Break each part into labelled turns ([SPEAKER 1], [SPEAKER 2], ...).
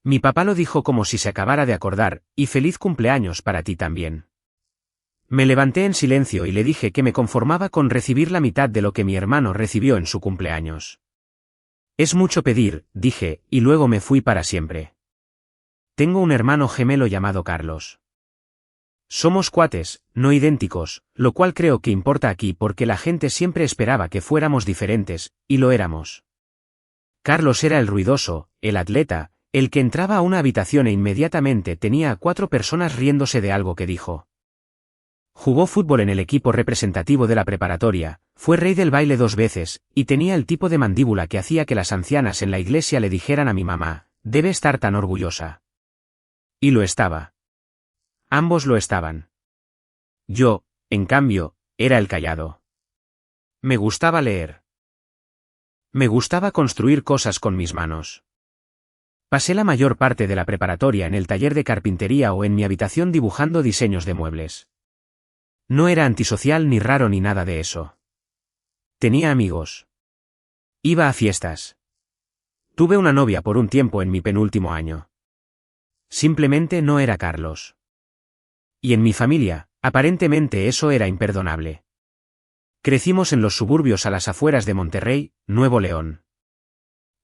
[SPEAKER 1] Mi papá lo dijo como si se acabara de acordar, y feliz cumpleaños para ti también. Me levanté en silencio y le dije que me conformaba con recibir la mitad de lo que mi hermano recibió en su cumpleaños. Es mucho pedir, dije, y luego me fui para siempre. Tengo un hermano gemelo llamado Carlos. Somos cuates, no idénticos, lo cual creo que importa aquí porque la gente siempre esperaba que fuéramos diferentes, y lo éramos. Carlos era el ruidoso, el atleta, el que entraba a una habitación e inmediatamente tenía a 4 personas riéndose de algo que dijo. Jugó fútbol en el equipo representativo de la preparatoria, fue rey del baile 2 veces, y tenía el tipo de mandíbula que hacía que las ancianas en la iglesia le dijeran a mi mamá, debe estar tan orgullosa. Y lo estaba. Ambos lo estaban. Yo, en cambio, era el callado. Me gustaba leer. Me gustaba construir cosas con mis manos. Pasé la mayor parte de la preparatoria en el taller de carpintería o en mi habitación dibujando diseños de muebles. No era antisocial ni raro ni nada de eso. Tenía amigos. Iba a fiestas. Tuve una novia por un tiempo en mi penúltimo año. Simplemente no era Carlos. Y en mi familia, aparentemente eso era imperdonable. Crecimos en los suburbios a las afueras de Monterrey, Nuevo León.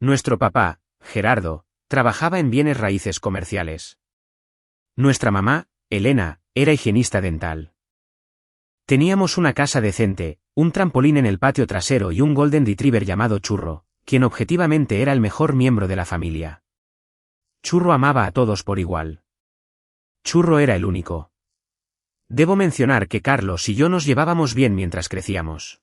[SPEAKER 1] Nuestro papá, Gerardo, trabajaba en bienes raíces comerciales. Nuestra mamá, Elena, era higienista dental. Teníamos una casa decente, un trampolín en el patio trasero y un golden retriever llamado Churro, quien objetivamente era el mejor miembro de la familia. Churro amaba a todos por igual. Churro era el único. Debo mencionar que Carlos y yo nos llevábamos bien mientras crecíamos.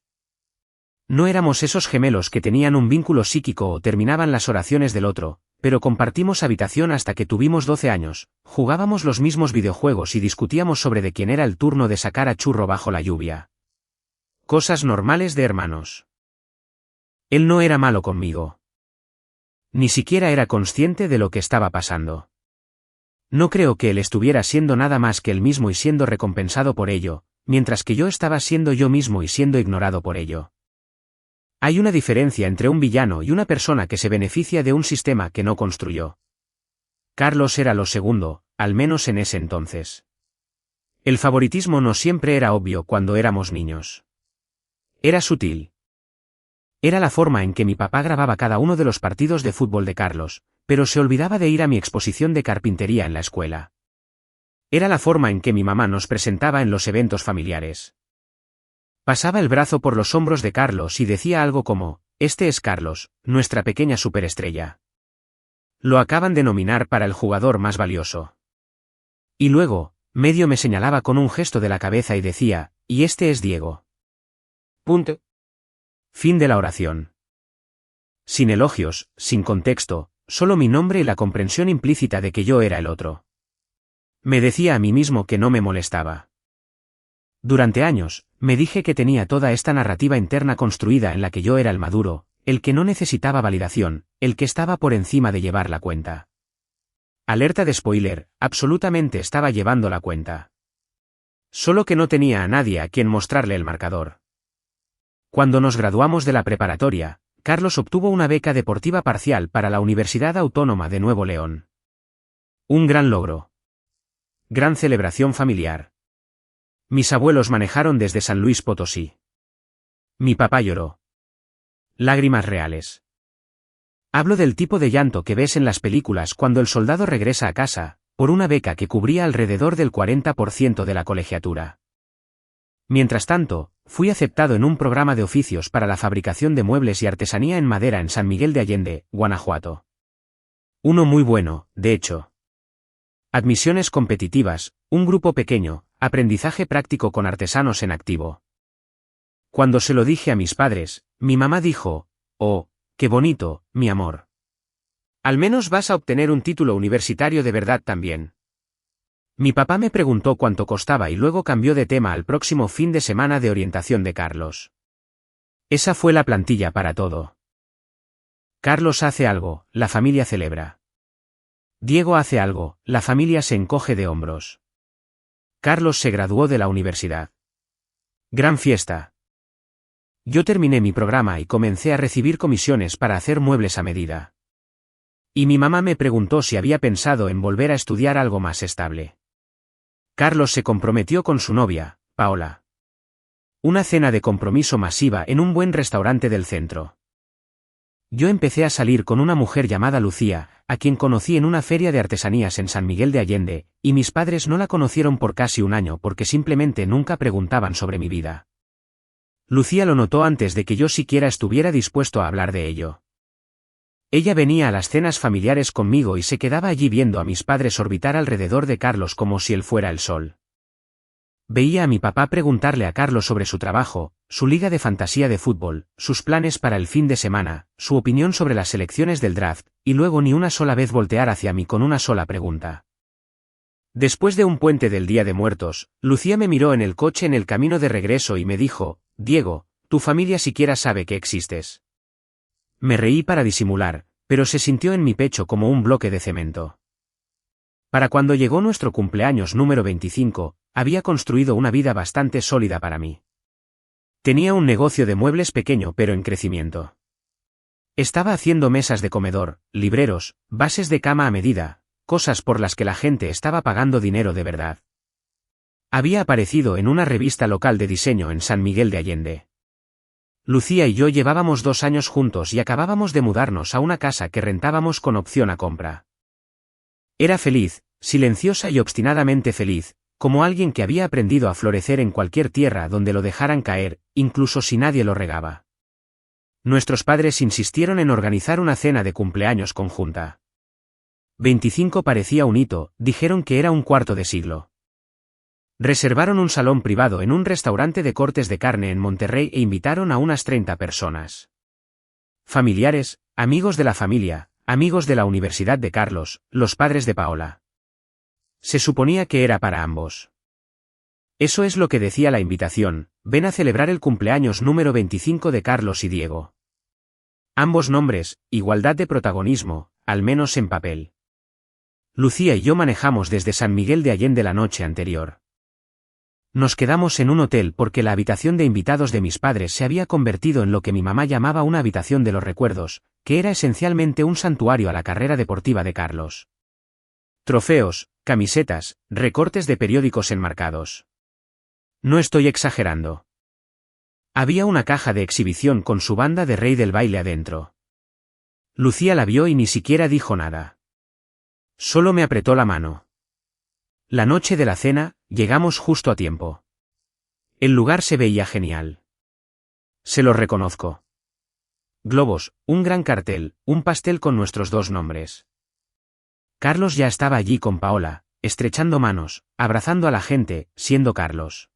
[SPEAKER 1] No éramos esos gemelos que tenían un vínculo psíquico o terminaban las oraciones del otro, pero compartimos habitación hasta que tuvimos 12 años, jugábamos los mismos videojuegos y discutíamos sobre de quién era el turno de sacar a Churro bajo la lluvia. Cosas normales de hermanos. Él no era malo conmigo. Ni siquiera era consciente de lo que estaba pasando. No creo que él estuviera siendo nada más que él mismo y siendo recompensado por ello, mientras que yo estaba siendo yo mismo y siendo ignorado por ello. Hay una diferencia entre un villano y una persona que se beneficia de un sistema que no construyó. Carlos era lo segundo, al menos en ese entonces. El favoritismo no siempre era obvio cuando éramos niños. Era sutil. Era la forma en que mi papá grababa cada uno de los partidos de fútbol de Carlos, pero se olvidaba de ir a mi exposición de carpintería en la escuela. Era la forma en que mi mamá nos presentaba en los eventos familiares. Pasaba el brazo por los hombros de Carlos y decía algo como, este es Carlos, nuestra pequeña superestrella. Lo acaban de nominar para el jugador más valioso. Y luego, medio me señalaba con un gesto de la cabeza y decía, y este es Diego. Punto. Fin de la oración. Sin elogios, sin contexto, solo mi nombre y la comprensión implícita de que yo era el otro. Me decía a mí mismo que no me molestaba. Durante años, me dije que tenía toda esta narrativa interna construida en la que yo era el maduro, el que no necesitaba validación, el que estaba por encima de llevar la cuenta. Alerta de spoiler, absolutamente estaba llevando la cuenta. Solo que no tenía a nadie a quien mostrarle el marcador. Cuando nos graduamos de la preparatoria, Carlos obtuvo una beca deportiva parcial para la Universidad Autónoma de Nuevo León. Un gran logro. Gran celebración familiar. Mis abuelos manejaron desde San Luis Potosí. Mi papá lloró. Lágrimas reales. Hablo del tipo de llanto que ves en las películas cuando el soldado regresa a casa, por una beca que cubría alrededor del 40% de la colegiatura. Mientras tanto, fui aceptado en un programa de oficios para la fabricación de muebles y artesanía en madera en San Miguel de Allende, Guanajuato. Uno muy bueno, de hecho. Admisiones competitivas, un grupo pequeño, aprendizaje práctico con artesanos en activo. Cuando se lo dije a mis padres, mi mamá dijo, oh, qué bonito, mi amor. Al menos vas a obtener un título universitario de verdad también. Mi papá me preguntó cuánto costaba y luego cambió de tema al próximo fin de semana de orientación de Carlos. Esa fue la plantilla para todo. Carlos hace algo, la familia celebra. Diego hace algo, la familia se encoge de hombros. Carlos se graduó de la universidad. Gran fiesta. Yo terminé mi programa y comencé a recibir comisiones para hacer muebles a medida. Y mi mamá me preguntó si había pensado en volver a estudiar algo más estable. Carlos se comprometió con su novia, Paola. Una cena de compromiso masiva en un buen restaurante del centro. Yo empecé a salir con una mujer llamada Lucía, a quien conocí en una feria de artesanías en San Miguel de Allende, y mis padres no la conocieron por casi un año porque simplemente nunca preguntaban sobre mi vida. Lucía lo notó antes de que yo siquiera estuviera dispuesto a hablar de ello. Ella venía a las cenas familiares conmigo y se quedaba allí viendo a mis padres orbitar alrededor de Carlos como si él fuera el sol. Veía a mi papá preguntarle a Carlos sobre su trabajo, su liga de fantasía de fútbol, sus planes para el fin de semana, su opinión sobre las selecciones del draft, y luego ni una sola vez voltear hacia mí con una sola pregunta. Después de un puente del Día de Muertos, Lucía me miró en el coche en el camino de regreso y me dijo: Diego, tu familia siquiera sabe que existes. Me reí para disimular, pero se sintió en mi pecho como un bloque de cemento. Para cuando llegó nuestro cumpleaños número 25, había construido una vida bastante sólida para mí. Tenía un negocio de muebles pequeño pero en crecimiento. Estaba haciendo mesas de comedor, libreros, bases de cama a medida, cosas por las que la gente estaba pagando dinero de verdad. Había aparecido en una revista local de diseño en San Miguel de Allende. Lucía y yo llevábamos 2 años juntos y acabábamos de mudarnos a una casa que rentábamos con opción a compra. Era feliz, silenciosa y obstinadamente feliz, como alguien que había aprendido a florecer en cualquier tierra donde lo dejaran caer, incluso si nadie lo regaba. Nuestros padres insistieron en organizar una cena de cumpleaños conjunta. 25 parecía un hito, dijeron que era un cuarto de siglo. Reservaron un salón privado en un restaurante de cortes de carne en Monterrey e invitaron a unas 30 personas. Familiares, amigos de la familia, amigos de la Universidad de Carlos, los padres de Paola. Se suponía que era para ambos. Eso es lo que decía la invitación: ven a celebrar el cumpleaños número 25 de Carlos y Diego. Ambos nombres, igualdad de protagonismo, al menos en papel. Lucía y yo manejamos desde San Miguel de Allende la noche anterior. Nos quedamos en un hotel porque la habitación de invitados de mis padres se había convertido en lo que mi mamá llamaba una habitación de los recuerdos, que era esencialmente un santuario a la carrera deportiva de Carlos. Trofeos, camisetas, recortes de periódicos enmarcados. No estoy exagerando. Había una caja de exhibición con su banda de Rey del Baile adentro. Lucía la vio y ni siquiera dijo nada. Solo me apretó la mano. La noche de la cena, llegamos justo a tiempo. El lugar se veía genial. Se lo reconozco. Globos, un gran cartel, un pastel con nuestros 2 nombres. Carlos ya estaba allí con Paola, estrechando manos, abrazando a la gente, siendo Carlos.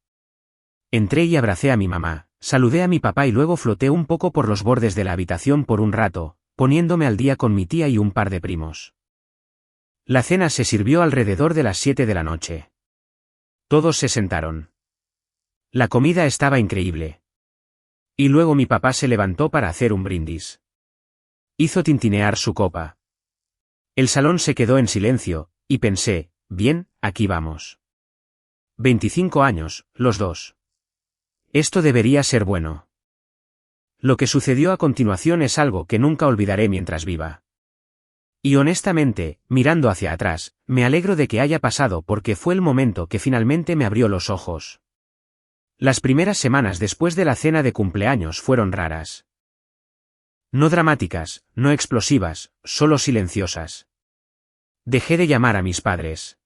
[SPEAKER 1] Entré y abracé a mi mamá, saludé a mi papá y luego floté un poco por los bordes de la habitación por un rato, poniéndome al día con mi tía y un par de primos. La cena se sirvió alrededor de las 7 de la noche. Todos se sentaron. La comida estaba increíble. Y luego mi papá se levantó para hacer un brindis. Hizo tintinear su copa. El salón se quedó en silencio, y pensé: bien, aquí vamos. 25 años, los 2. Esto debería ser bueno. Lo que sucedió a continuación es algo que nunca olvidaré mientras viva. Y honestamente, mirando hacia atrás, me alegro de que haya pasado porque fue el momento que finalmente me abrió los ojos. Las primeras semanas después de la cena de cumpleaños fueron raras. No dramáticas, no explosivas, solo silenciosas. Dejé de llamar a mis padres.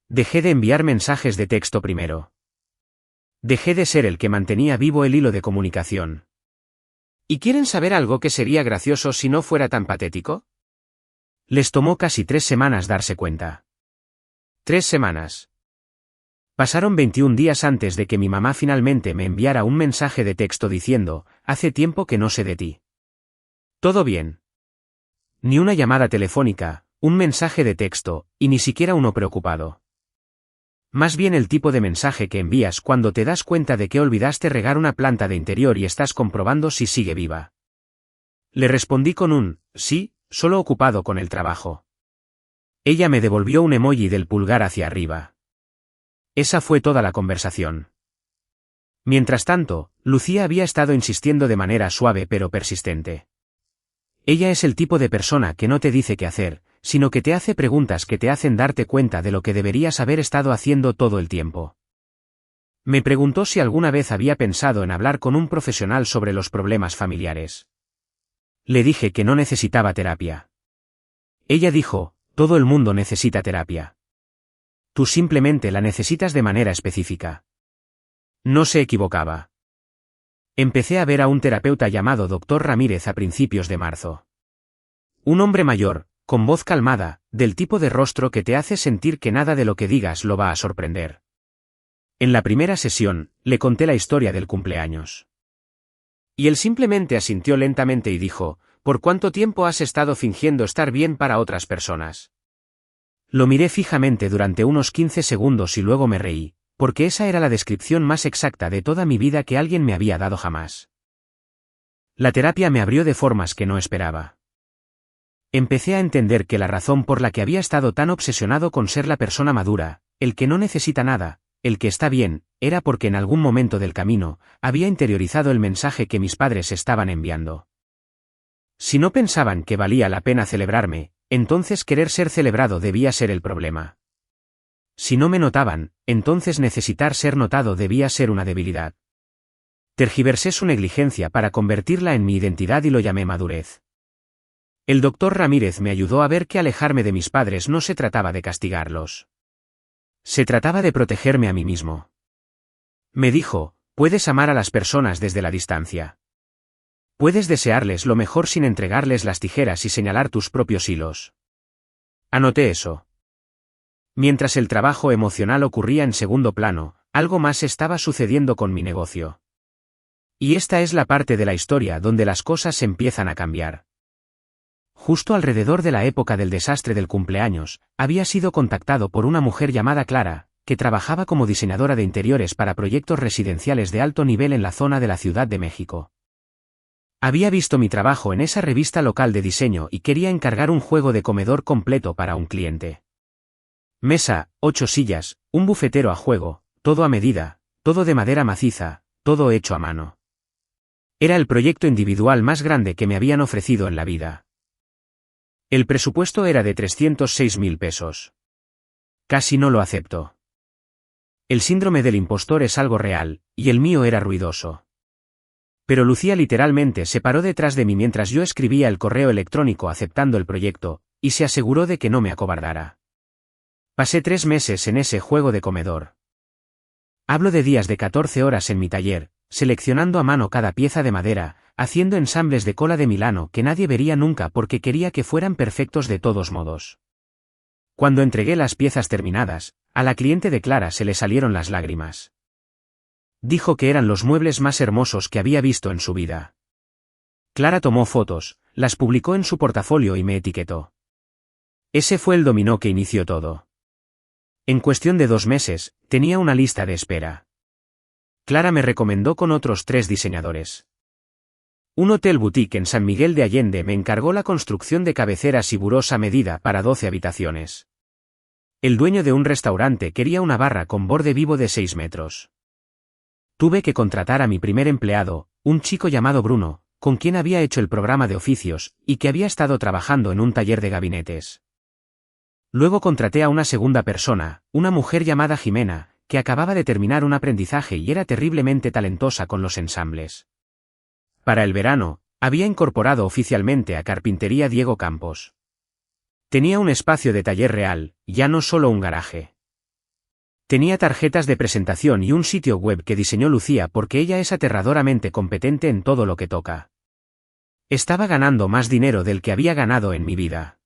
[SPEAKER 1] Dejé de enviar mensajes de texto primero. Dejé de ser el que mantenía vivo el hilo de comunicación. ¿Y quieren saber algo que sería gracioso si no fuera tan patético? Les tomó casi 3 semanas darse cuenta. 3 semanas. Pasaron 21 días antes de que mi mamá finalmente me enviara un mensaje de texto diciendo: hace tiempo que no sé de ti. ¿Todo bien? Ni una llamada telefónica, un mensaje de texto, y ni siquiera uno preocupado. Más bien el tipo de mensaje que envías cuando te das cuenta de que olvidaste regar una planta de interior y estás comprobando si sigue viva. Le respondí con un sí, solo ocupado con el trabajo. Ella me devolvió un emoji del pulgar hacia arriba. Esa fue toda la conversación. Mientras tanto, Lucía había estado insistiendo de manera suave pero persistente. Ella es el tipo de persona que no te dice qué hacer, sino que te hace preguntas que te hacen darte cuenta de lo que deberías haber estado haciendo todo el tiempo. Me preguntó si alguna vez había pensado en hablar con un profesional sobre los problemas familiares. Le dije que no necesitaba terapia. Ella dijo, todo el mundo necesita terapia. Tú simplemente la necesitas de manera específica. No se equivocaba. Empecé a ver a un terapeuta llamado Dr. Ramírez a principios de marzo. Un hombre mayor, con voz calmada, del tipo de rostro que te hace sentir que nada de lo que digas lo va a sorprender. En la primera sesión, le conté la historia del cumpleaños. Y él simplemente asintió lentamente y dijo, ¿por cuánto tiempo has estado fingiendo estar bien para otras personas? Lo miré fijamente durante unos 15 segundos y luego me reí, porque esa era la descripción más exacta de toda mi vida que alguien me había dado jamás. La terapia me abrió de formas que no esperaba. Empecé a entender que la razón por la que había estado tan obsesionado con ser la persona madura, el que no necesita nada, el que está bien, era porque en algún momento del camino, había interiorizado el mensaje que mis padres estaban enviando. Si no pensaban que valía la pena celebrarme, entonces querer ser celebrado debía ser el problema. Si no me notaban, entonces necesitar ser notado debía ser una debilidad. Tergiversé su negligencia para convertirla en mi identidad y lo llamé madurez. El doctor Ramírez me ayudó a ver que alejarme de mis padres no se trataba de castigarlos. Se trataba de protegerme a mí mismo. Me dijo, puedes amar a las personas desde la distancia. Puedes desearles lo mejor sin entregarles las tijeras y señalar tus propios hilos. Anoté eso. Mientras el trabajo emocional ocurría en segundo plano, algo más estaba sucediendo con mi negocio. Y esta es la parte de la historia donde las cosas empiezan a cambiar. Justo alrededor de la época del desastre del cumpleaños, había sido contactado por una mujer llamada Clara, que trabajaba como diseñadora de interiores para proyectos residenciales de alto nivel en la zona de la Ciudad de México. Había visto mi trabajo en esa revista local de diseño y quería encargar un juego de comedor completo para un cliente. Mesa, 8 sillas, un bufetero a juego, todo a medida, todo de madera maciza, todo hecho a mano. Era el proyecto individual más grande que me habían ofrecido en la vida. El presupuesto era de 306.000 pesos. Casi no lo acepto. El síndrome del impostor es algo real, y el mío era ruidoso. Pero Lucía literalmente se paró detrás de mí mientras yo escribía el correo electrónico aceptando el proyecto, y se aseguró de que no me acobardara. Pasé 3 meses en ese juego de comedor. Hablo de días de 14 horas en mi taller, seleccionando a mano cada pieza de madera, haciendo ensambles de cola de Milano que nadie vería nunca porque quería que fueran perfectos de todos modos. Cuando entregué las piezas terminadas, a la cliente de Clara se le salieron las lágrimas. Dijo que eran los muebles más hermosos que había visto en su vida. Clara tomó fotos, las publicó en su portafolio y me etiquetó. Ese fue el dominó que inició todo. En cuestión de 2 meses, tenía una lista de espera. Clara me recomendó con otros 3 diseñadores. Un hotel boutique en San Miguel de Allende me encargó la construcción de cabeceras y burós a medida para 12 habitaciones. El dueño de un restaurante quería una barra con borde vivo de 6 metros. Tuve que contratar a mi primer empleado, un chico llamado Bruno, con quien había hecho el programa de oficios, y que había estado trabajando en un taller de gabinetes. Luego contraté a una segunda persona, una mujer llamada Jimena, que acababa de terminar un aprendizaje y era terriblemente talentosa con los ensambles. Para el verano, había incorporado oficialmente a Carpintería Diego Campos. Tenía un espacio de taller real, ya no solo un garaje. Tenía tarjetas de presentación y un sitio web que diseñó Lucía porque ella es aterradoramente competente en todo lo que toca. Estaba ganando más dinero del que había ganado en mi vida.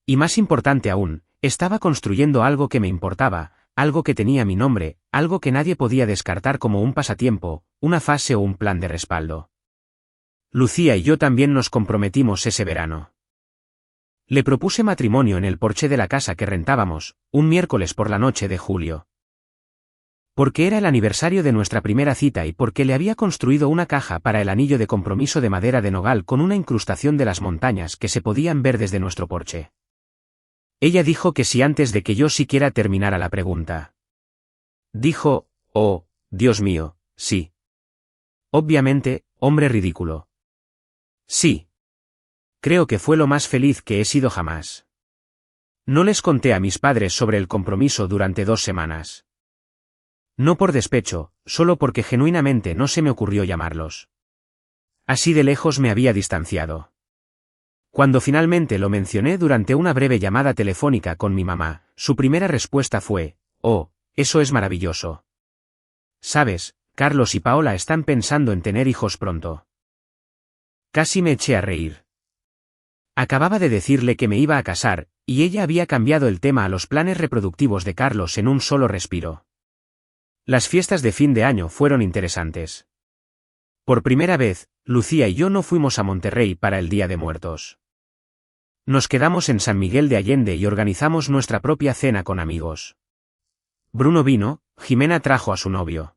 [SPEAKER 1] Y más importante aún, estaba construyendo algo que me importaba, algo que tenía mi nombre, algo que nadie podía descartar como un pasatiempo, una fase o un plan de respaldo. Lucía y yo también nos comprometimos ese verano. Le propuse matrimonio en el porche de la casa que rentábamos, un miércoles por la noche de julio. Porque era el aniversario de nuestra primera cita y porque le había construido una caja para el anillo de compromiso de madera de nogal con una incrustación de las montañas que se podían ver desde nuestro porche. Ella dijo que sí antes de que yo siquiera terminara la pregunta. Dijo, oh, Dios mío, sí. Obviamente, hombre ridículo. Sí. Creo que fue lo más feliz que he sido jamás. No les conté a mis padres sobre el compromiso durante 2 semanas. No por despecho, solo porque genuinamente no se me ocurrió llamarlos. Así de lejos me había distanciado. Cuando finalmente lo mencioné durante una breve llamada telefónica con mi mamá, su primera respuesta fue: «Oh, eso es maravilloso. Sabes, Carlos y Paola están pensando en tener hijos pronto». Casi me eché a reír. Acababa de decirle que me iba a casar, y ella había cambiado el tema a los planes reproductivos de Carlos en un solo respiro. Las fiestas de fin de año fueron interesantes. Por primera vez, Lucía y yo no fuimos a Monterrey para el Día de Muertos. Nos quedamos en San Miguel de Allende y organizamos nuestra propia cena con amigos. Bruno vino, Jimena trajo a su novio.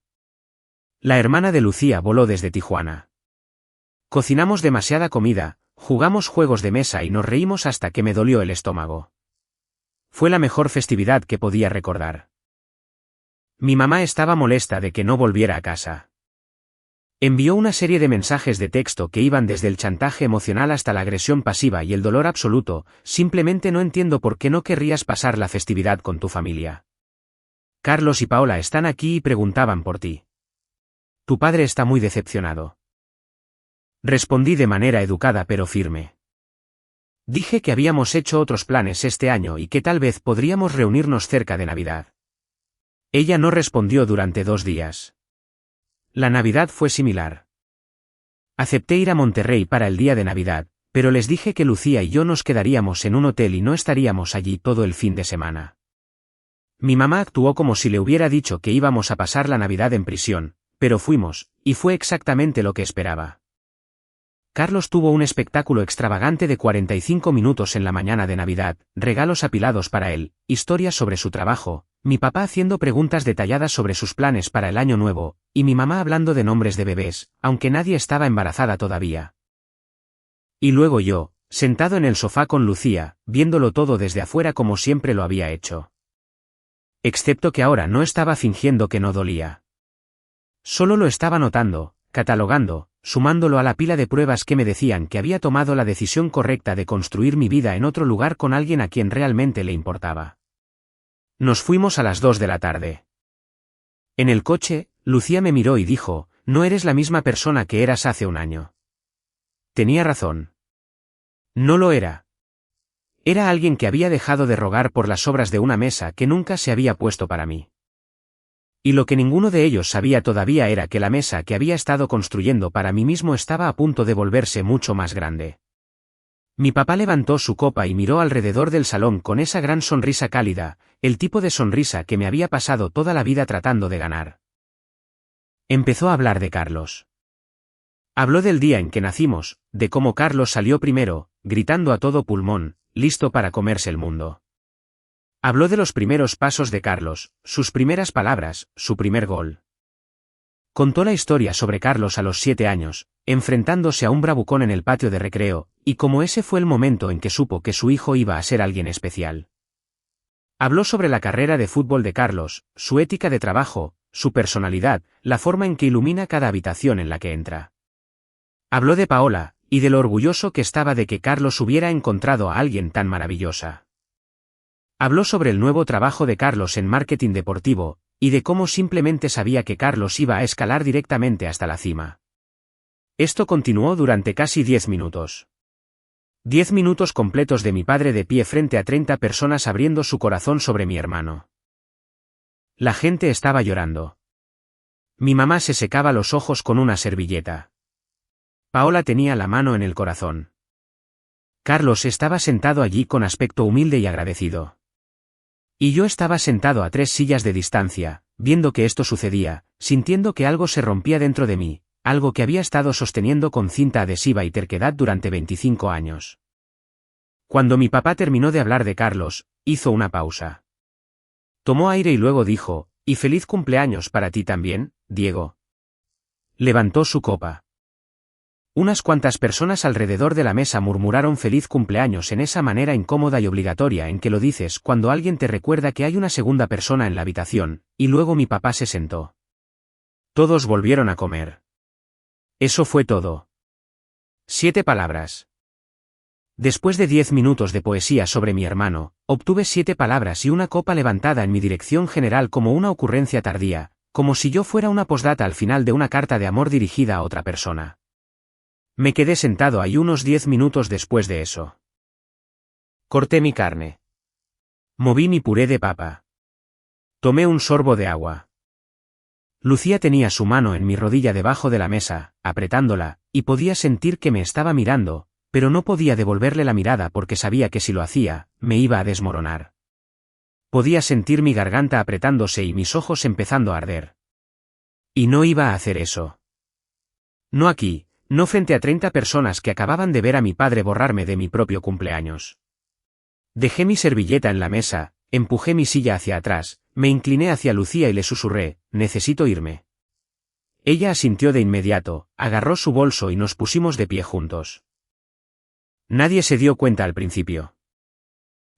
[SPEAKER 1] La hermana de Lucía voló desde Tijuana. Cocinamos demasiada comida, jugamos juegos de mesa y nos reímos hasta que me dolió el estómago. Fue la mejor festividad que podía recordar. Mi mamá estaba molesta de que no volviera a casa. Envió una serie de mensajes de texto que iban desde el chantaje emocional hasta la agresión pasiva y el dolor absoluto: «Simplemente no entiendo por qué no querrías pasar la festividad con tu familia. Carlos y Paola están aquí y preguntaban por ti. Tu padre está muy decepcionado». Respondí de manera educada pero firme. Dije que habíamos hecho otros planes este año y que tal vez podríamos reunirnos cerca de Navidad. Ella no respondió durante 2 días. La Navidad fue similar. Acepté ir a Monterrey para el día de Navidad, pero les dije que Lucía y yo nos quedaríamos en un hotel y no estaríamos allí todo el fin de semana. Mi mamá actuó como si le hubiera dicho que íbamos a pasar la Navidad en prisión, pero fuimos, y fue exactamente lo que esperaba. Carlos tuvo un espectáculo extravagante de 45 minutos en la mañana de Navidad, regalos apilados para él, historias sobre su trabajo, mi papá haciendo preguntas detalladas sobre sus planes para el año nuevo, y mi mamá hablando de nombres de bebés, aunque nadie estaba embarazada todavía. Y luego yo, sentado en el sofá con Lucía, viéndolo todo desde afuera como siempre lo había hecho. Excepto que ahora no estaba fingiendo que no dolía. Solo lo estaba notando, catalogando, sumándolo a la pila de pruebas que me decían que había tomado la decisión correcta de construir mi vida en otro lugar con alguien a quien realmente le importaba. Nos fuimos a las 2 de la tarde. En el coche, Lucía me miró y dijo: «No eres la misma persona que eras hace un año». Tenía razón. No lo era. Era alguien que había dejado de rogar por las obras de una mesa que nunca se había puesto para mí. Y lo que ninguno de ellos sabía todavía era que la mesa que había estado construyendo para mí mismo estaba a punto de volverse mucho más grande. Mi papá levantó su copa y miró alrededor del salón con esa gran sonrisa cálida, el tipo de sonrisa que me había pasado toda la vida tratando de ganar. Empezó a hablar de Carlos. Habló del día en que nacimos, de cómo Carlos salió primero, gritando a todo pulmón, listo para comerse el mundo. Habló de los primeros pasos de Carlos, sus primeras palabras, su primer gol. Contó la historia sobre Carlos a los 7 años, enfrentándose a un bravucón en el patio de recreo, y cómo ese fue el momento en que supo que su hijo iba a ser alguien especial. Habló sobre la carrera de fútbol de Carlos, su ética de trabajo, su personalidad, la forma en que ilumina cada habitación en la que entra. Habló de Paola, y de lo orgulloso que estaba de que Carlos hubiera encontrado a alguien tan maravillosa. Habló sobre el nuevo trabajo de Carlos en marketing deportivo, y de cómo simplemente sabía que Carlos iba a escalar directamente hasta la cima. Esto continuó durante casi 10 minutos. 10 minutos completos de mi padre de pie frente a 30 personas abriendo su corazón sobre mi hermano. La gente estaba llorando. Mi mamá se secaba los ojos con una servilleta. Paola tenía la mano en el corazón. Carlos estaba sentado allí con aspecto humilde y agradecido. Y yo estaba sentado a 3 sillas de distancia, viendo que esto sucedía, sintiendo que algo se rompía dentro de mí, algo que había estado sosteniendo con cinta adhesiva y terquedad durante 25 años. Cuando mi papá terminó de hablar de Carlos, hizo una pausa. Tomó aire y luego dijo: «Y feliz cumpleaños para ti también, Diego». Levantó su copa. Unas cuantas personas alrededor de la mesa murmuraron feliz cumpleaños en esa manera incómoda y obligatoria en que lo dices cuando alguien te recuerda que hay una segunda persona en la habitación, y luego mi papá se sentó. Todos volvieron a comer. Eso fue todo. 7 palabras. Después de 10 minutos de poesía sobre mi hermano, obtuve 7 palabras y una copa levantada en mi dirección general como una ocurrencia tardía, como si yo fuera una postdata al final de una carta de amor dirigida a otra persona. Me quedé sentado ahí unos 10 minutos después de eso. Corté mi carne. Moví mi puré de papa. Tomé un sorbo de agua. Lucía tenía su mano en mi rodilla debajo de la mesa, apretándola, y podía sentir que me estaba mirando, pero no podía devolverle la mirada porque sabía que si lo hacía, me iba a desmoronar. Podía sentir mi garganta apretándose y mis ojos empezando a arder. Y no iba a hacer eso. No aquí, no frente a 30 personas que acababan de ver a mi padre borrarme de mi propio cumpleaños. Dejé mi servilleta en la mesa, empujé mi silla hacia atrás, me incliné hacia Lucía y le susurré, necesito irme. Ella asintió de inmediato, agarró su bolso y nos pusimos de pie juntos. Nadie se dio cuenta al principio.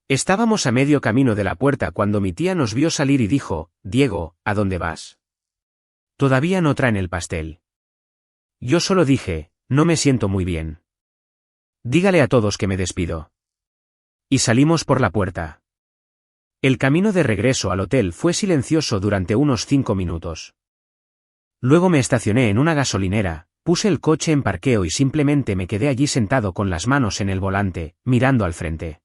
[SPEAKER 1] Estábamos a medio camino de la puerta cuando mi tía nos vio salir y dijo, Diego, ¿a dónde vas? Todavía no traen el pastel. Yo solo dije, no me siento muy bien. Dígale a todos que me despido. Y salimos por la puerta. El camino de regreso al hotel fue silencioso durante unos 5 minutos. Luego me estacioné en una gasolinera, puse el coche en parqueo y simplemente me quedé allí sentado con las manos en el volante, mirando al frente.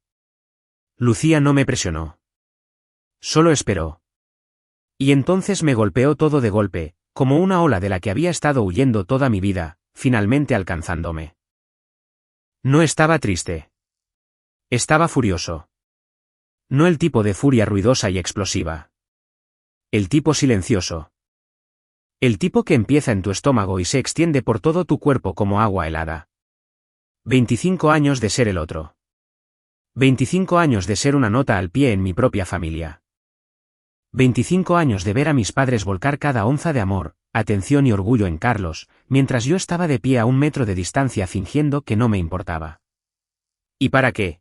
[SPEAKER 1] Lucía no me presionó. Solo esperó. Y entonces me golpeó todo de golpe, como una ola de la que había estado huyendo toda mi vida, finalmente alcanzándome. No estaba triste. Estaba furioso. No el tipo de furia ruidosa y explosiva. El tipo silencioso. El tipo que empieza en tu estómago y se extiende por todo tu cuerpo como agua helada. 25 años de ser el otro. 25 años de ser una nota al pie en mi propia familia. 25 años de ver a mis padres volcar cada onza de amor, atención y orgullo en Carlos, mientras yo estaba de pie a 1 metro de distancia fingiendo que no me importaba. ¿Y para qué?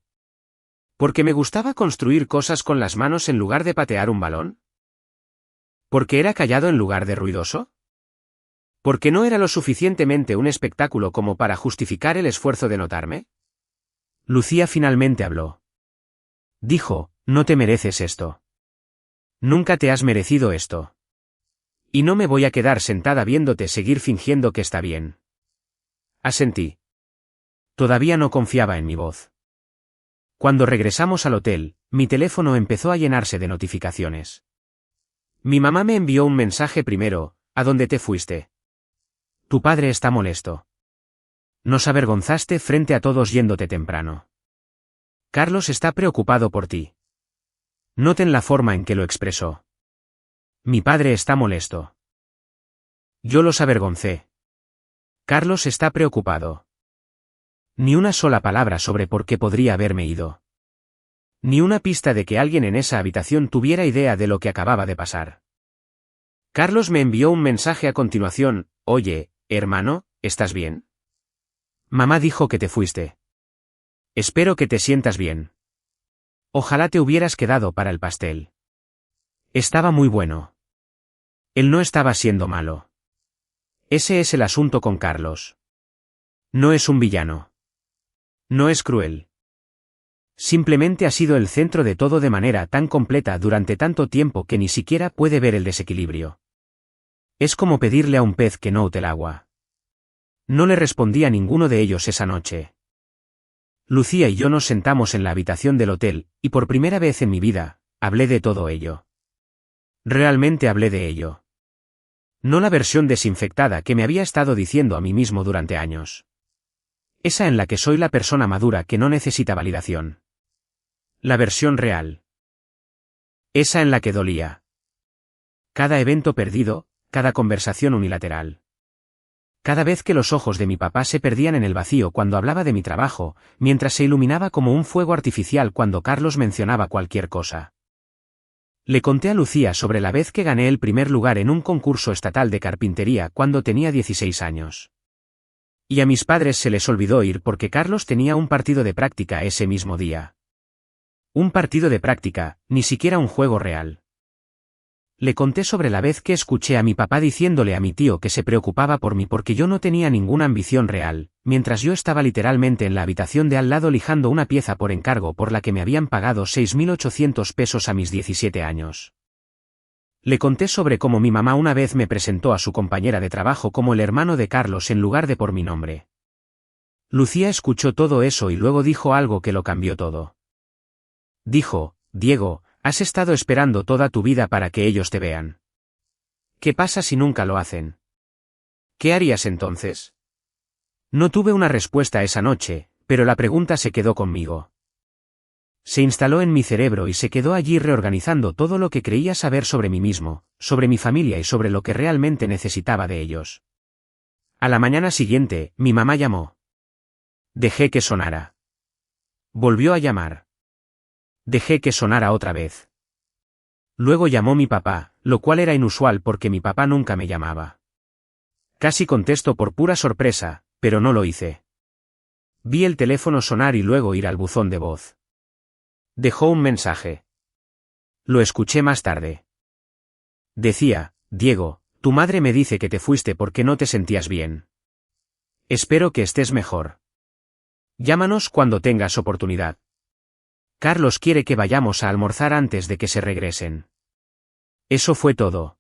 [SPEAKER 1] ¿Porque me gustaba construir cosas con las manos en lugar de patear un balón? ¿Porque era callado en lugar de ruidoso? ¿Porque no era lo suficientemente un espectáculo como para justificar el esfuerzo de notarme? Lucía finalmente habló. Dijo, no te mereces esto. Nunca te has merecido esto. Y no me voy a quedar sentada viéndote seguir fingiendo que está bien. Asentí. Todavía no confiaba en mi voz. Cuando regresamos al hotel, mi teléfono empezó a llenarse de notificaciones. Mi mamá me envió un mensaje primero, ¿a dónde te fuiste? Tu padre está molesto. Nos avergonzaste frente a todos yéndote temprano. Carlos está preocupado por ti. Noten la forma en que lo expresó. Mi padre está molesto. Yo los avergoncé. Carlos está preocupado. Ni una sola palabra sobre por qué podría haberme ido. Ni una pista de que alguien en esa habitación tuviera idea de lo que acababa de pasar. Carlos me envió un mensaje a continuación, oye, hermano, ¿estás bien? Mamá dijo que te fuiste. Espero que te sientas bien. Ojalá te hubieras quedado para el pastel. Estaba muy bueno. Él no estaba siendo malo. Ese es el asunto con Carlos. No es un villano. No es cruel. Simplemente ha sido el centro de todo de manera tan completa durante tanto tiempo que ni siquiera puede ver el desequilibrio. Es como pedirle a un pez que no ute el agua. No le respondí a ninguno de ellos esa noche. Lucía y yo nos sentamos en la habitación del hotel, y por primera vez en mi vida, hablé de todo ello. Realmente hablé de ello. No la versión desinfectada que me había estado diciendo a mí mismo durante años. Esa en la que soy la persona madura que no necesita validación. La versión real. Esa en la que dolía. Cada evento perdido, cada conversación unilateral. Cada vez que los ojos de mi papá se perdían en el vacío cuando hablaba de mi trabajo, mientras se iluminaba como un fuego artificial cuando Carlos mencionaba cualquier cosa. Le conté a Lucía sobre la vez que gané el primer lugar en un concurso estatal de carpintería cuando tenía 16 años. Y a mis padres se les olvidó ir porque Carlos tenía un partido de práctica ese mismo día. Un partido de práctica, ni siquiera un juego real. Le conté sobre la vez que escuché a mi papá diciéndole a mi tío que se preocupaba por mí porque yo no tenía ninguna ambición real, mientras yo estaba literalmente en la habitación de al lado lijando una pieza por encargo por la que me habían pagado 6.800 pesos a mis 17 años. Le conté sobre cómo mi mamá una vez me presentó a su compañera de trabajo como el hermano de Carlos en lugar de por mi nombre. Lucía escuchó todo eso y luego dijo algo que lo cambió todo. Dijo: Diego, has estado esperando toda tu vida para que ellos te vean. ¿Qué pasa si nunca lo hacen? ¿Qué harías entonces? No tuve una respuesta esa noche, pero la pregunta se quedó conmigo. Se instaló en mi cerebro y se quedó allí reorganizando todo lo que creía saber sobre mí mismo, sobre mi familia y sobre lo que realmente necesitaba de ellos. A la mañana siguiente, mi mamá llamó. Dejé que sonara. Volvió a llamar. Dejé que sonara otra vez. Luego llamó mi papá, lo cual era inusual porque mi papá nunca me llamaba. Casi contesto por pura sorpresa, pero no lo hice. Vi el teléfono sonar y luego ir al buzón de voz. Dejó un mensaje. Lo escuché más tarde. Decía: Diego, tu madre me dice que te fuiste porque no te sentías bien. Espero que estés mejor. Llámanos cuando tengas oportunidad. Carlos quiere que vayamos a almorzar antes de que se regresen. Eso fue todo.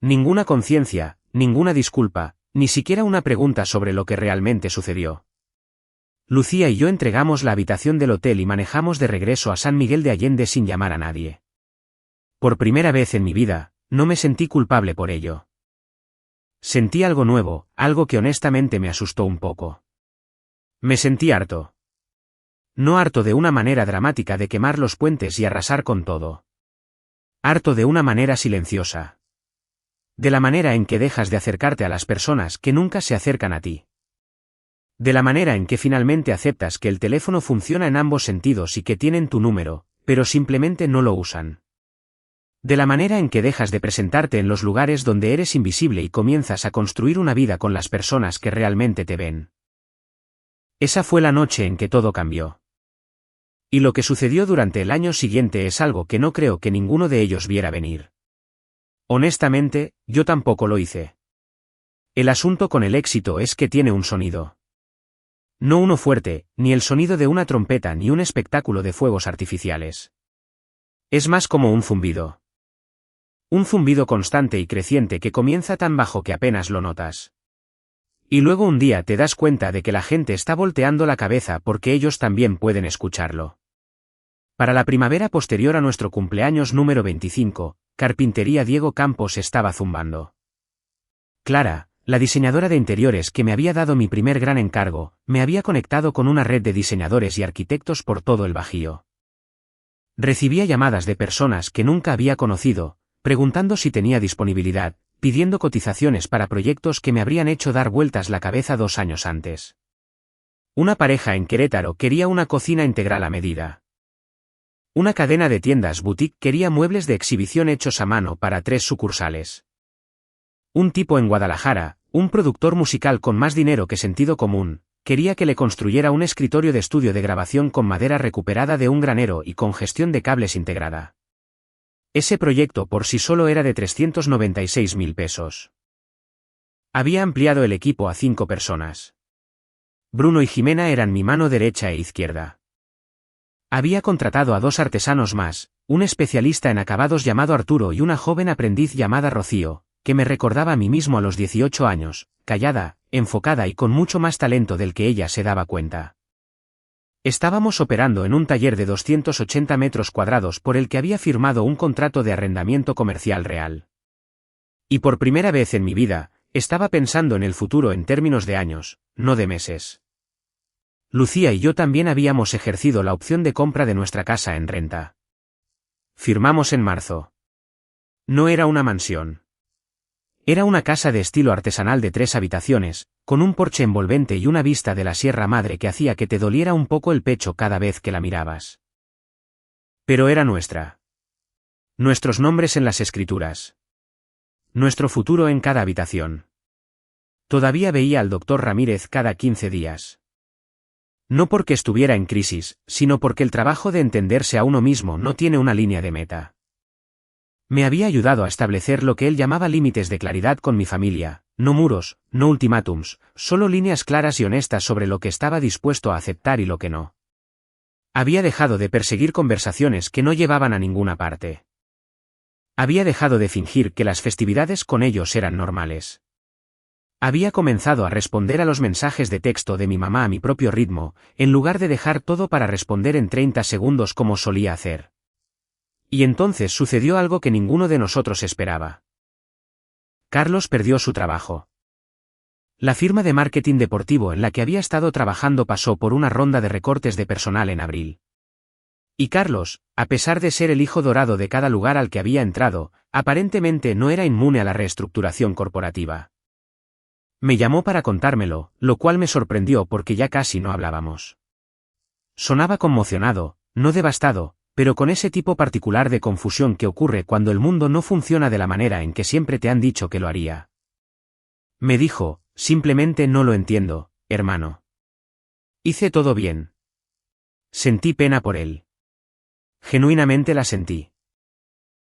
[SPEAKER 1] Ninguna conciencia, ninguna disculpa, ni siquiera una pregunta sobre lo que realmente sucedió. Lucía y yo entregamos la habitación del hotel y manejamos de regreso a San Miguel de Allende sin llamar a nadie. Por primera vez en mi vida, no me sentí culpable por ello. Sentí algo nuevo, algo que honestamente me asustó un poco. Me sentí harto. No harto de una manera dramática de quemar los puentes y arrasar con todo. Harto de una manera silenciosa. De la manera en que dejas de acercarte a las personas que nunca se acercan a ti. De la manera en que finalmente aceptas que el teléfono funciona en ambos sentidos y que tienen tu número, pero simplemente no lo usan. De la manera en que dejas de presentarte en los lugares donde eres invisible y comienzas a construir una vida con las personas que realmente te ven. Esa fue la noche en que todo cambió. Y lo que sucedió durante el año siguiente es algo que no creo que ninguno de ellos viera venir. Honestamente, yo tampoco lo hice. El asunto con el éxito es que tiene un sonido. No uno fuerte, ni el sonido de una trompeta ni un espectáculo de fuegos artificiales. Es más como un zumbido. Un zumbido constante y creciente que comienza tan bajo que apenas lo notas. Y luego un día te das cuenta de que la gente está volteando la cabeza porque ellos también pueden escucharlo. Para la primavera posterior a nuestro cumpleaños número 25, Carpintería Diego Campos estaba zumbando. Clara, la diseñadora de interiores que me había dado mi primer gran encargo, me había conectado con una red de diseñadores y arquitectos por todo el Bajío. Recibía llamadas de personas que nunca había conocido, preguntando si tenía disponibilidad, pidiendo cotizaciones para proyectos que me habrían hecho dar vueltas la cabeza 2 años antes. Una pareja en Querétaro quería una cocina integral a medida. Una cadena de tiendas boutique quería muebles de exhibición hechos a mano para 3 sucursales. Un tipo en Guadalajara, un productor musical con más dinero que sentido común, quería que le construyera un escritorio de estudio de grabación con madera recuperada de un granero y con gestión de cables integrada. Ese proyecto por sí solo era de 396.000 pesos. Había ampliado el equipo a 5 personas. Bruno y Jimena eran mi mano derecha e izquierda. Había contratado a 2 artesanos más, un especialista en acabados llamado Arturo y una joven aprendiz llamada Rocío, que me recordaba a mí mismo a los 18 años, callada, enfocada y con mucho más talento del que ella se daba cuenta. Estábamos operando en un taller de 280 metros cuadrados por el que había firmado un contrato de arrendamiento comercial real. Y por primera vez en mi vida, estaba pensando en el futuro en términos de años, no de meses. Lucía y yo también habíamos ejercido la opción de compra de nuestra casa en renta. Firmamos en marzo. No era una mansión. Era una casa de estilo artesanal de 3 habitaciones, con un porche envolvente y una vista de la Sierra Madre que hacía que te doliera un poco el pecho cada vez que la mirabas. Pero era nuestra. Nuestros nombres en las escrituras. Nuestro futuro en cada habitación. Todavía veía al doctor Ramírez cada 15 días. No porque estuviera en crisis, sino porque el trabajo de entenderse a uno mismo no tiene una línea de meta. Me había ayudado a establecer lo que él llamaba límites de claridad con mi familia, no muros, no ultimátums, solo líneas claras y honestas sobre lo que estaba dispuesto a aceptar y lo que no. Había dejado de perseguir conversaciones que no llevaban a ninguna parte. Había dejado de fingir que las festividades con ellos eran normales. Había comenzado a responder a los mensajes de texto de mi mamá a mi propio ritmo, en lugar de dejar todo para responder en 30 segundos como solía hacer. Y entonces sucedió algo que ninguno de nosotros esperaba. Carlos perdió su trabajo. La firma de marketing deportivo en la que había estado trabajando pasó por una ronda de recortes de personal en abril. Y Carlos, a pesar de ser el hijo dorado de cada lugar al que había entrado, aparentemente no era inmune a la reestructuración corporativa. Me llamó para contármelo, lo cual me sorprendió porque ya casi no hablábamos. Sonaba conmocionado, no devastado, pero con ese tipo particular de confusión que ocurre cuando el mundo no funciona de la manera en que siempre te han dicho que lo haría. Me dijo, simplemente no lo entiendo, hermano. Hice todo bien. Sentí pena por él. Genuinamente la sentí.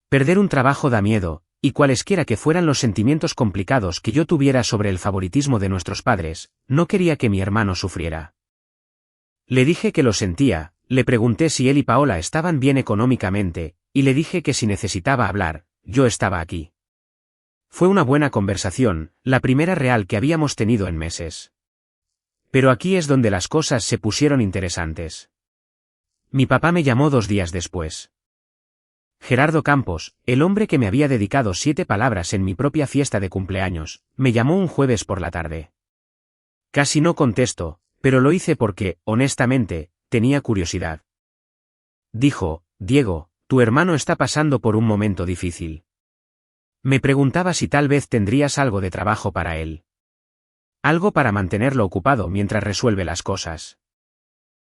[SPEAKER 1] Perder un trabajo da miedo, y cualesquiera que fueran los sentimientos complicados que yo tuviera sobre el favoritismo de nuestros padres, no quería que mi hermano sufriera. Le dije que lo sentía, le pregunté si él y Paola estaban bien económicamente, y le dije que si necesitaba hablar, yo estaba aquí. Fue una buena conversación, la primera real que habíamos tenido en meses. Pero aquí es donde las cosas se pusieron interesantes. Mi papá me llamó 2 días después. Gerardo Campos, el hombre que me había dedicado 7 palabras en mi propia fiesta de cumpleaños, me llamó un jueves por la tarde. Casi no contesto, pero lo hice porque, honestamente, tenía curiosidad. Dijo, Diego, tu hermano está pasando por un momento difícil. Me preguntaba si tal vez tendrías algo de trabajo para él. Algo para mantenerlo ocupado mientras resuelve las cosas.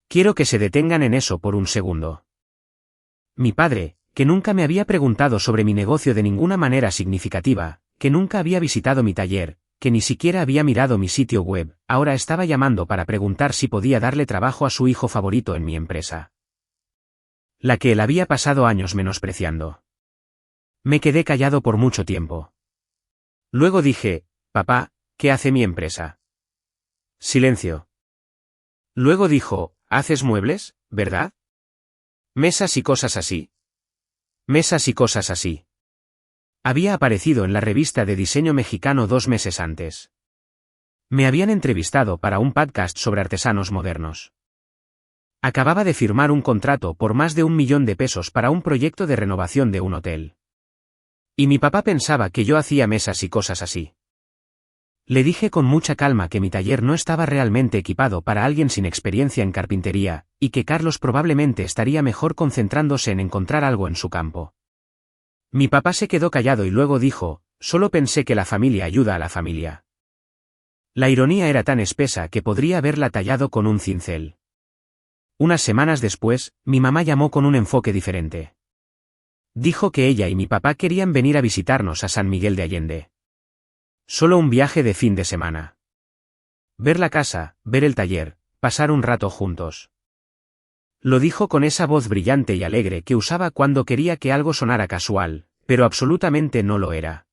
[SPEAKER 1] Quiero que se detengan en eso por un segundo. Mi padre, que nunca me había preguntado sobre mi negocio de ninguna manera significativa, que nunca había visitado mi taller, que ni siquiera había mirado mi sitio web, ahora estaba llamando para preguntar si podía darle trabajo a su hijo favorito en mi empresa. La que él había pasado años menospreciando. Me quedé callado por mucho tiempo. Luego dije, papá, ¿qué hace mi empresa? Silencio. Luego dijo, ¿haces muebles, verdad? Mesas y cosas así. Mesas y cosas así. Había aparecido en la revista de diseño mexicano 2 meses antes. Me habían entrevistado para un podcast sobre artesanos modernos. Acababa de firmar un contrato por más de 1 millón de pesos para un proyecto de renovación de un hotel. Y mi papá pensaba que yo hacía mesas y cosas así. Le dije con mucha calma que mi taller no estaba realmente equipado para alguien sin experiencia en carpintería, y que Carlos probablemente estaría mejor concentrándose en encontrar algo en su campo. Mi papá se quedó callado y luego dijo, solo pensé que la familia ayuda a la familia. La ironía era tan espesa que podría haberla tallado con un cincel. Unas semanas después, mi mamá llamó con un enfoque diferente. Dijo que ella y mi papá querían venir a visitarnos a San Miguel de Allende. Solo un viaje de fin de semana. Ver la casa, ver el taller, pasar un rato juntos. Lo dijo con esa voz brillante y alegre que usaba cuando quería que algo sonara casual, pero absolutamente no lo era.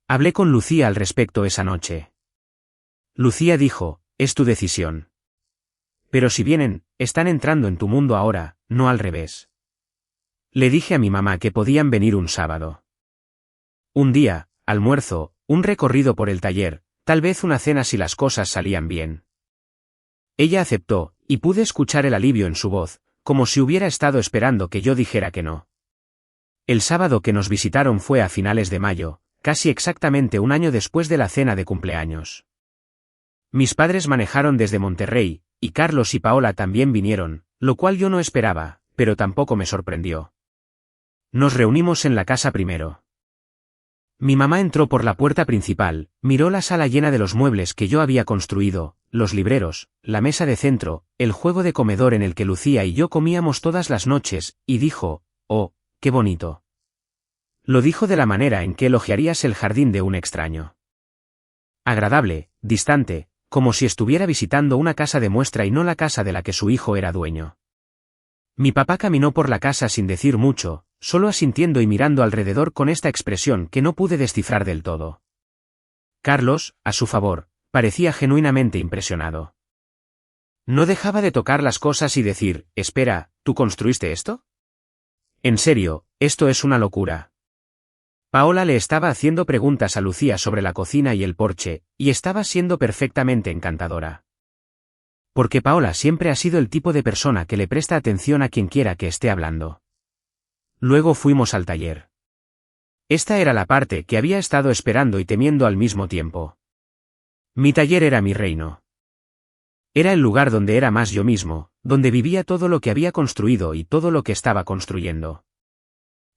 [SPEAKER 1] Hablé con Lucía al respecto esa noche. Lucía dijo, es tu decisión. Pero si vienen, están entrando en tu mundo ahora, no al revés. Le dije a mi mamá que podían venir un sábado. Un día, almuerzo, un recorrido por el taller, tal vez una cena si las cosas salían bien. Ella aceptó, y pude escuchar el alivio en su voz, como si hubiera estado esperando que yo dijera que no. El sábado que nos visitaron fue a finales de mayo, casi exactamente un año después de la cena de cumpleaños. Mis padres manejaron desde Monterrey, y Carlos y Paola también vinieron, lo cual yo no esperaba, pero tampoco me sorprendió. Nos reunimos en la casa primero. Mi mamá entró por la puerta principal, miró la sala llena de los muebles que yo había construido, los libreros, la mesa de centro, el juego de comedor en el que Lucía y yo comíamos todas las noches, y dijo, «Oh, qué bonito». Lo dijo de la manera en que elogiarías el jardín de un extraño. Agradable, distante, como si estuviera visitando una casa de muestra y no la casa de la que su hijo era dueño. Mi papá caminó por la casa sin decir mucho, solo asintiendo y mirando alrededor con esta expresión que no pude descifrar del todo. Carlos, a su favor, parecía genuinamente impresionado. No dejaba de tocar las cosas y decir, espera, ¿tú construiste esto? En serio, esto es una locura. Paola le estaba haciendo preguntas a Lucía sobre la cocina y el porche, y estaba siendo perfectamente encantadora. Porque Paola siempre ha sido el tipo de persona que le presta atención a quien quiera que esté hablando. Luego fuimos al taller. Esta era la parte que había estado esperando y temiendo al mismo tiempo. Mi taller era mi reino. Era el lugar donde era más yo mismo, donde vivía todo lo que había construido y todo lo que estaba construyendo.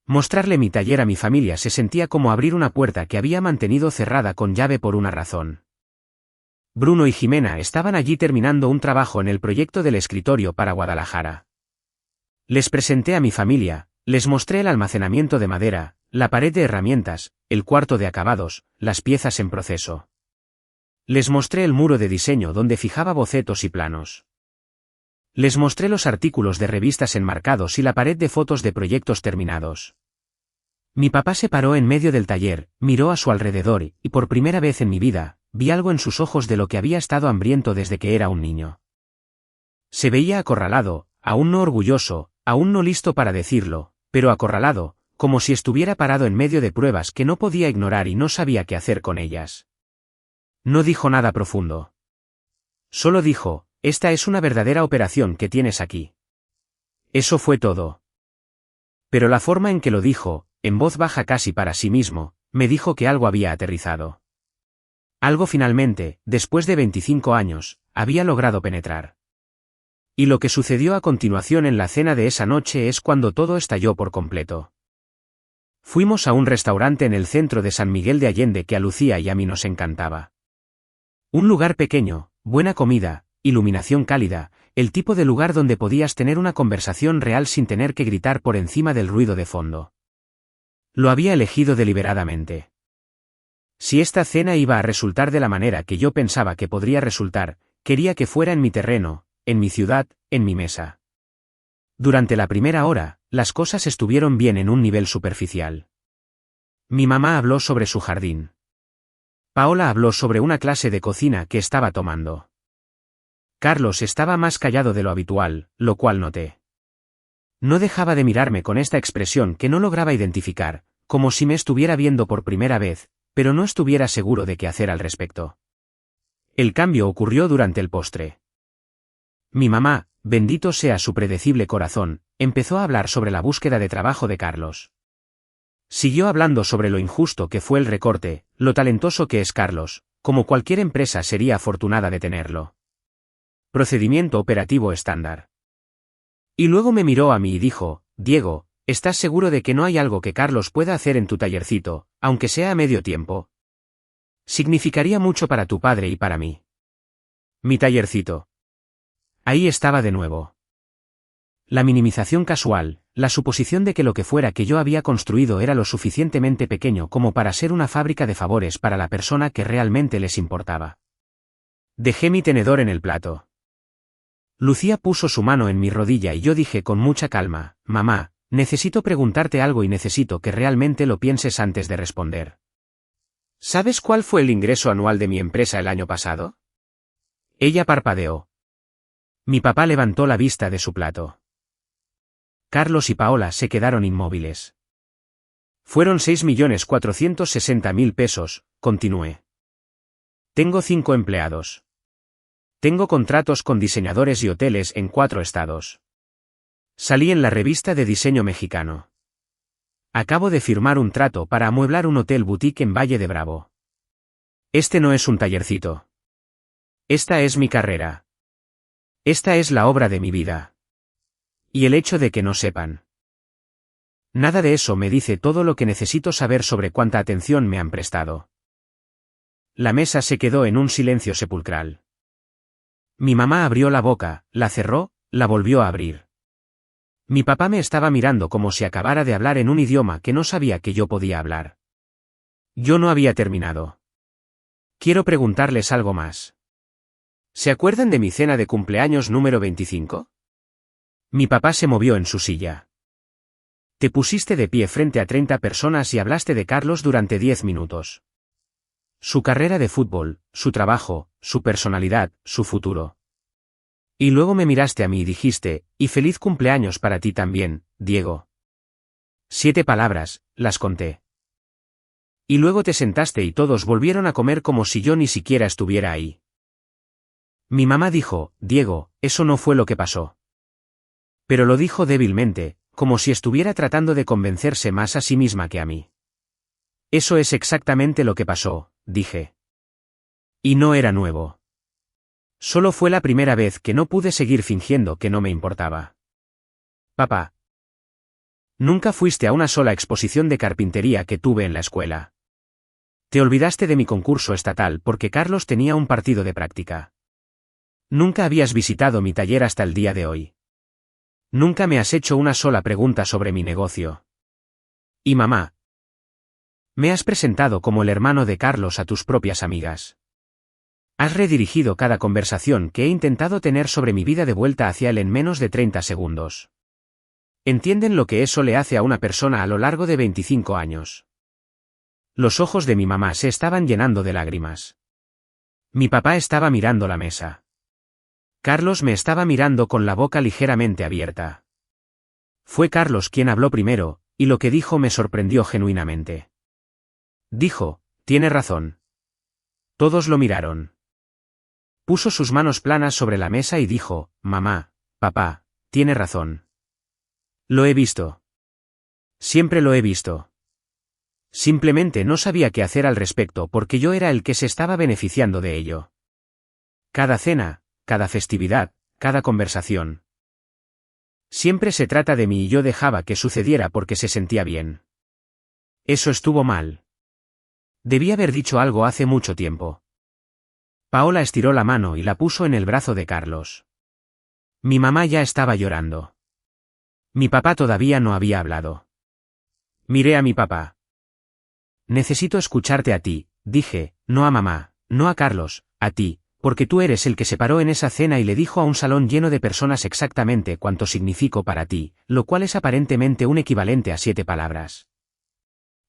[SPEAKER 1] Mostrarle mi taller a mi familia se sentía como abrir una puerta que había mantenido cerrada con llave por una razón. Bruno y Jimena estaban allí terminando un trabajo en el proyecto del escritorio para Guadalajara. Les presenté a mi familia, les mostré el almacenamiento de madera, la pared de herramientas, el cuarto de acabados, las piezas en proceso. Les mostré el muro de diseño donde fijaba bocetos y planos. Les mostré los artículos de revistas enmarcados y la pared de fotos de proyectos terminados. Mi papá se paró en medio del taller, miró a su alrededor y por primera vez en mi vida, vi algo en sus ojos de lo que había estado hambriento desde que era un niño. Se veía acorralado, aún no orgulloso, aún no listo para decirlo, pero acorralado, como si estuviera parado en medio de pruebas que no podía ignorar y no sabía qué hacer con ellas. No dijo nada profundo. Solo dijo, esta es una verdadera operación que tienes aquí. Eso fue todo. Pero la forma en que lo dijo, en voz baja casi para sí mismo, me dijo que algo había aterrizado. Algo finalmente, después de 25 años, había logrado penetrar. Y lo que sucedió a continuación en la cena de esa noche es cuando todo estalló por completo. Fuimos a un restaurante en el centro de San Miguel de Allende que a Lucía y a mí nos encantaba. Un lugar pequeño, buena comida, iluminación cálida, el tipo de lugar donde podías tener una conversación real sin tener que gritar por encima del ruido de fondo. Lo había elegido deliberadamente. Si esta cena iba a resultar de la manera que yo pensaba que podría resultar, quería que fuera en mi terreno, en mi ciudad, en mi mesa. Durante la primera hora, las cosas estuvieron bien en un nivel superficial. Mi mamá habló sobre su jardín. Paola habló sobre una clase de cocina que estaba tomando. Carlos estaba más callado de lo habitual, lo cual noté. No dejaba de mirarme con esta expresión que no lograba identificar, como si me estuviera viendo por primera vez, pero no estuviera seguro de qué hacer al respecto. El cambio ocurrió durante el postre. Mi mamá, bendito sea su predecible corazón, empezó a hablar sobre la búsqueda de trabajo de Carlos. Siguió hablando sobre lo injusto que fue el recorte, lo talentoso que es Carlos, como cualquier empresa sería afortunada de tenerlo. Procedimiento operativo estándar. Y luego me miró a mí y dijo, Diego, ¿estás seguro de que no hay algo que Carlos pueda hacer en tu tallercito, aunque sea a medio tiempo? Significaría mucho para tu padre y para mí. Mi tallercito. Ahí estaba de nuevo. La minimización casual, la suposición de que lo que fuera que yo había construido era lo suficientemente pequeño como para ser una fábrica de favores para la persona que realmente les importaba. Dejé mi tenedor en el plato. Lucía puso su mano en mi rodilla y yo dije con mucha calma, mamá, necesito preguntarte algo y necesito que realmente lo pienses antes de responder. ¿Sabes cuál fue el ingreso anual de mi empresa el año pasado? Ella parpadeó. Mi papá levantó la vista de su plato. Carlos y Paola se quedaron inmóviles. Fueron 6.460.000 pesos, continué. Tengo 5 empleados. Tengo contratos con diseñadores y hoteles en 4 estados. Salí en la revista de diseño mexicano. Acabo de firmar un trato para amueblar un hotel boutique en Valle de Bravo. Este no es un tallercito. Esta es mi carrera. Esta es la obra de mi vida. Y el hecho de que no sepan nada de eso me dice todo lo que necesito saber sobre cuánta atención me han prestado. La mesa se quedó en un silencio sepulcral. Mi mamá abrió la boca, la cerró, la volvió a abrir. Mi papá me estaba mirando como si acabara de hablar en un idioma que no sabía que yo podía hablar. Yo no había terminado. Quiero preguntarles algo más. ¿Se acuerdan de mi cena de cumpleaños número 25? Mi papá se movió en su silla. Te pusiste de pie frente a 30 personas y hablaste de Carlos durante 10 minutos. Su carrera de fútbol, su trabajo, su personalidad, su futuro. Y luego me miraste a mí y dijiste, y feliz cumpleaños para ti también, Diego. 7 palabras, las conté. Y luego te sentaste y todos volvieron a comer como si yo ni siquiera estuviera ahí. Mi mamá dijo, Diego, eso no fue lo que pasó. Pero lo dijo débilmente, como si estuviera tratando de convencerse más a sí misma que a mí. Eso es exactamente lo que pasó, dije. Y no era nuevo. Solo fue la primera vez que no pude seguir fingiendo que no me importaba. Papá. Nunca fuiste a una sola exposición de carpintería que tuve en la escuela. Te olvidaste de mi concurso estatal porque Carlos tenía un partido de práctica. Nunca habías visitado mi taller hasta el día de hoy. Nunca me has hecho una sola pregunta sobre mi negocio. Y mamá. Me has presentado como el hermano de Carlos a tus propias amigas. Has redirigido cada conversación que he intentado tener sobre mi vida de vuelta hacia él en menos de 30 segundos. ¿Entienden lo que eso le hace a una persona a lo largo de 25 años? Los ojos de mi mamá se estaban llenando de lágrimas. Mi papá estaba mirando la mesa. Carlos me estaba mirando con la boca ligeramente abierta. Fue Carlos quien habló primero, y lo que dijo me sorprendió genuinamente. Dijo, tiene razón. Todos lo miraron. Puso sus manos planas sobre la mesa y dijo, mamá, papá, tiene razón. Lo he visto. Siempre lo he visto. Simplemente no sabía qué hacer al respecto porque yo era el que se estaba beneficiando de ello. Cada cena, cada festividad, cada conversación. Siempre se trata de mí y yo dejaba que sucediera porque se sentía bien. Eso estuvo mal. Debí haber dicho algo hace mucho tiempo. Paola estiró la mano y la puso en el brazo de Carlos. Mi mamá ya estaba llorando. Mi papá todavía no había hablado. Miré a mi papá. Necesito escucharte a ti, dije, no a mamá, no a Carlos, a ti, porque tú eres el que se paró en esa cena y le dijo a un salón lleno de personas exactamente cuánto significó para ti, lo cual es aparentemente un equivalente a 7 palabras.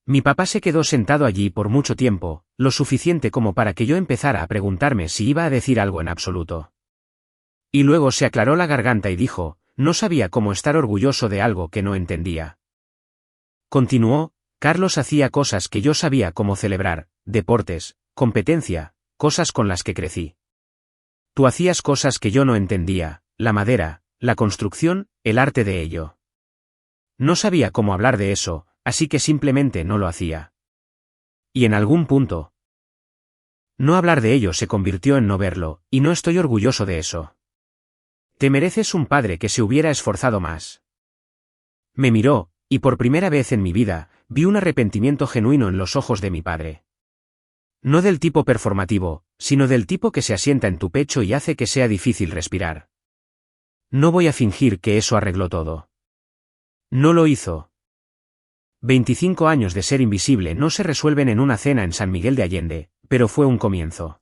[SPEAKER 1] Mi papá se quedó sentado allí por mucho tiempo, lo suficiente como para que yo empezara a preguntarme si iba a decir algo en absoluto. Y luego se aclaró la garganta y dijo, no sabía cómo estar orgulloso de algo que no entendía. Continuó, Carlos hacía cosas que yo sabía cómo celebrar, deportes, competencia, cosas con las que crecí. Tú hacías cosas que yo no entendía, la madera, la construcción, el arte de ello. No sabía cómo hablar de eso, así que simplemente no lo hacía. Y en algún punto, no hablar de ello se convirtió en no verlo, y no estoy orgulloso de eso. Te mereces un padre que se hubiera esforzado más. Me miró, y por primera vez en mi vida, vi un arrepentimiento genuino en los ojos de mi padre. No del tipo performativo, sino del tipo que se asienta en tu pecho y hace que sea difícil respirar. No voy a fingir que eso arregló todo. No lo hizo. 25 años de ser invisible no se resuelven en una cena en San Miguel de Allende, pero fue un comienzo.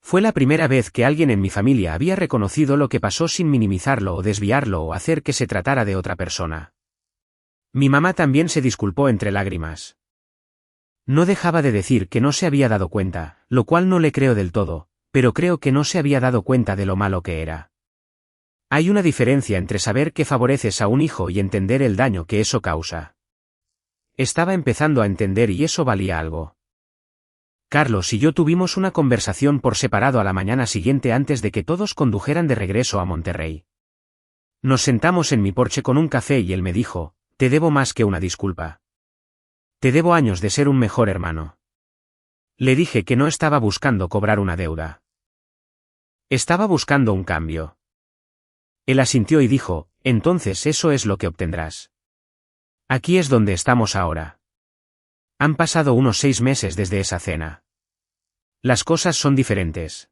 [SPEAKER 1] Fue la primera vez que alguien en mi familia había reconocido lo que pasó sin minimizarlo o desviarlo o hacer que se tratara de otra persona. Mi mamá también se disculpó entre lágrimas. No dejaba de decir que no se había dado cuenta, lo cual no le creo del todo, pero creo que no se había dado cuenta de lo malo que era. Hay una diferencia entre saber que favoreces a un hijo y entender el daño que eso causa. Estaba empezando a entender y eso valía algo. Carlos y yo tuvimos una conversación por separado a la mañana siguiente antes de que todos condujeran de regreso a Monterrey. Nos sentamos en mi porche con un café y él me dijo, te debo más que una disculpa. Te debo años de ser un mejor hermano. Le dije que no estaba buscando cobrar una deuda. Estaba buscando un cambio. Él asintió y dijo, entonces eso es lo que obtendrás. Aquí es donde estamos ahora. Han pasado unos 6 meses desde esa cena. Las cosas son diferentes.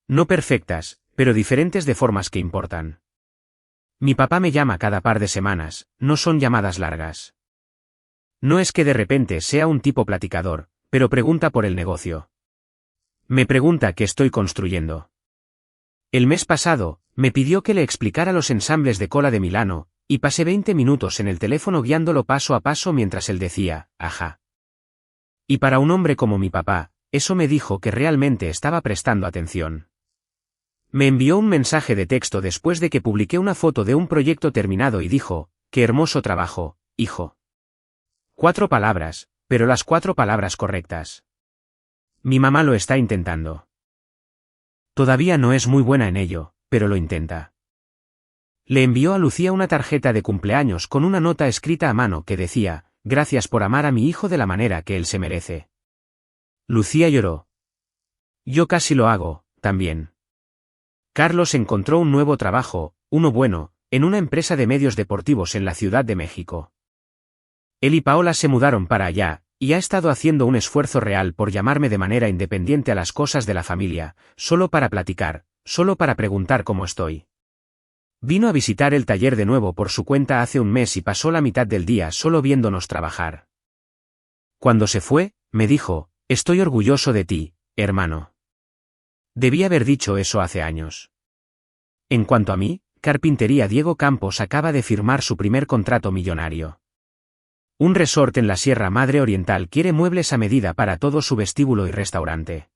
[SPEAKER 1] No perfectas, pero diferentes de formas que importan. Mi papá me llama cada par de semanas, no son llamadas largas. No es que de repente sea un tipo platicador, pero pregunta por el negocio. Me pregunta qué estoy construyendo. El mes pasado, me pidió que le explicara los ensambles de cola de Milano, y pasé 20 minutos en el teléfono guiándolo paso a paso mientras él decía, ajá. Y para un hombre como mi papá, eso me dijo que realmente estaba prestando atención. Me envió un mensaje de texto después de que publiqué una foto de un proyecto terminado y dijo, qué hermoso trabajo, hijo. 4 palabras, pero las 4 palabras correctas. Mi mamá lo está intentando. Todavía no es muy buena en ello, pero lo intenta. Le envió a Lucía una tarjeta de cumpleaños con una nota escrita a mano que decía, gracias por amar a mi hijo de la manera que él se merece. Lucía lloró. Yo casi lo hago, también. Carlos encontró un nuevo trabajo, uno bueno, en una empresa de medios deportivos en la Ciudad de México. Él y Paola se mudaron para allá, y ha estado haciendo un esfuerzo real por llamarme de manera independiente a las cosas de la familia, solo para platicar, solo para preguntar cómo estoy. Vino a visitar el taller de nuevo por su cuenta hace un mes y pasó la mitad del día solo viéndonos trabajar. Cuando se fue, me dijo, estoy orgulloso de ti, hermano. Debí haber dicho eso hace años. En cuanto a mí, Carpintería Diego Campos acaba de firmar su primer contrato millonario. Un resort en la Sierra Madre Oriental quiere muebles a medida para todo su vestíbulo y restaurante.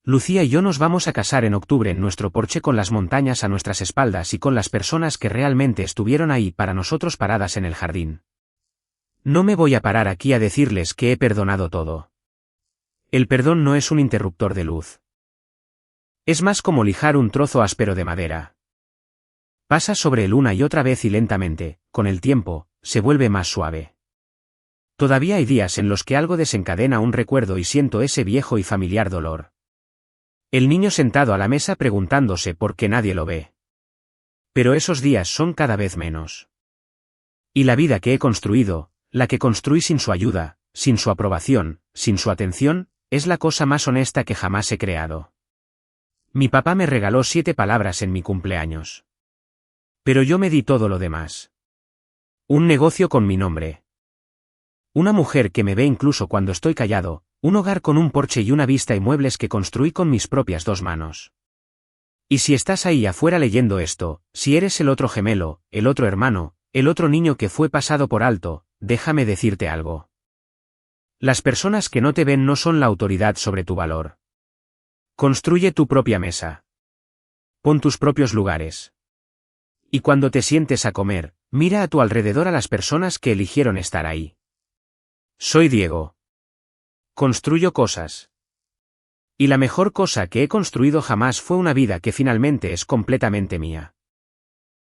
[SPEAKER 1] Lucía y yo nos vamos a casar en octubre en nuestro porche con las montañas a nuestras espaldas y con las personas que realmente estuvieron ahí para nosotros paradas en el jardín. No me voy a parar aquí a decirles que he perdonado todo. El perdón no es un interruptor de luz. Es más como lijar un trozo áspero de madera. Pasa sobre él una y otra vez y lentamente, con el tiempo, se vuelve más suave. Todavía hay días en los que algo desencadena un recuerdo y siento ese viejo y familiar dolor. El niño sentado a la mesa preguntándose por qué nadie lo ve. Pero esos días son cada vez menos. Y la vida que he construido, la que construí sin su ayuda, sin su aprobación, sin su atención, es la cosa más honesta que jamás he creado. Mi papá me regaló 7 palabras en mi cumpleaños. Pero yo me di todo lo demás. Un negocio con mi nombre. Una mujer que me ve incluso cuando estoy callado, un hogar con un porche y una vista y muebles que construí con mis propias 2 manos. Y si estás ahí afuera leyendo esto, si eres el otro gemelo, el otro hermano, el otro niño que fue pasado por alto, déjame decirte algo. Las personas que no te ven no son la autoridad sobre tu valor. Construye tu propia mesa. Pon tus propios lugares. Y cuando te sientes a comer, mira a tu alrededor a las personas que eligieron estar ahí. Soy Diego. Construyo cosas. Y la mejor cosa que he construido jamás fue una vida que finalmente es completamente mía.